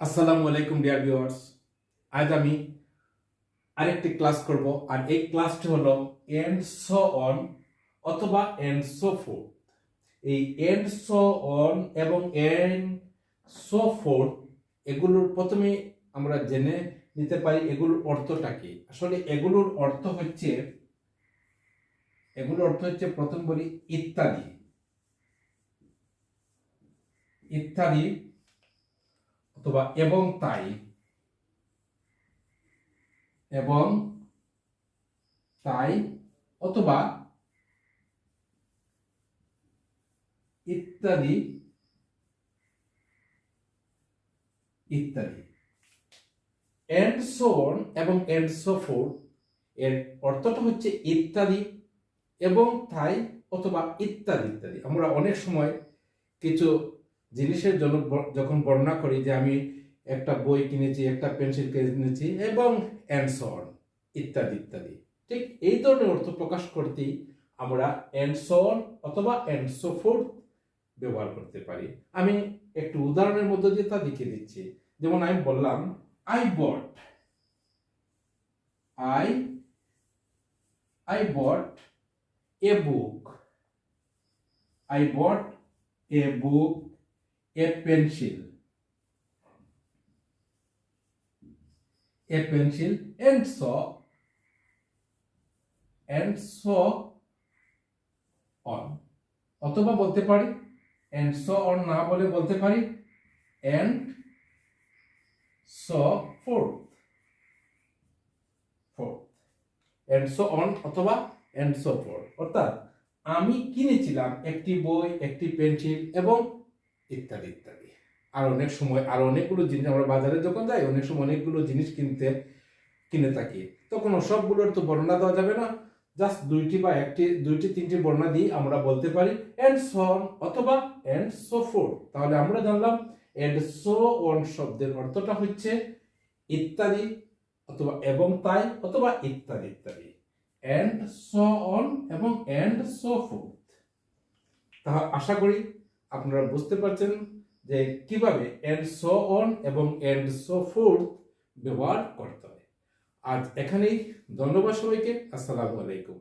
আসসালামু আলাইকুম dear viewers. আজ আমি আরেকটি ক্লাস করব, আর এই ক্লাসটি হলো এন্ড সো অন অথবা এন্ড সো ফোর্থ। এই এন্ড সো অন এবং এন্ড সো ফোর্থ এগুলোর প্রথমে আমরা জেনে নিতে পারি এগুলোর অর্থটা কি। আসলে এগুলোর অর্থ হচ্ছে প্রথম বলি ইত্যাদি ইত্যাদি অথবা এবং তাই অথবা ইত্যাদি ইত্যাদি। এন্ড সো অন এবং এন্ড সো ফোর্থ এর অর্থটা হচ্ছে ইত্যাদি এবং তাই অথবা ইত্যাদি ইত্যাদি। আমরা অনেক সময় কিছু জিনিসের জন্য যখন বর্ণনা করি যে আমি একটা বই কিনেছি, একটা পেন্সিল কিনেছি এবং এন্ড সো অন ইত্যাদি ইত্যাদি, ঠিক এই ধরনের অর্থ প্রকাশ করতেই আমরা এন্ড সো অন অথবা এন্ড সো ফোর্থ ব্যবহার করতে পারি। আমি একটু উদাহরণের মধ্য দিয়ে তা দেখিয়ে দিচ্ছি। যেমন আমি বললাম I bought a book, a pencil, and so on। অথবা বলতে পারি and so on না বলে বলতে পারি and so forth and so on অথবা and so forth। অর্থাৎ আমি কিনেছিলাম একটি বই, একটি পেন্সিল এবং ইত্যাদি ইত্যাদি। আর অনেক সময় আর অনেকগুলো জিনিস আমরা বাজারে যখন যাই অনেক সময় অনেকগুলো জিনিস কিনে থাকি, তখন সবগুলোর তো বর্ণনা দেওয়া যাবে না, জাস্ট দুইটি তিনটি বর্ণনা দিয়ে আমরা বলতে পারি and so on অথবা and so forth। তাহলে আমরা জানলাম and so on শব্দের অর্থটা হচ্ছে ইত্যাদি অথবা এবং তাই অথবা ইত্যাদি ইত্যাদি, and so on এবং and so forth। তাহলে আশা করি আপনারা বুঝতে পারছেন যে কিভাবে and so on এবং and so forth ব্যবহার করতে হয়। আজ এখানেই, ধন্যবাদ সবাইকে। আসসালামু আলাইকুম।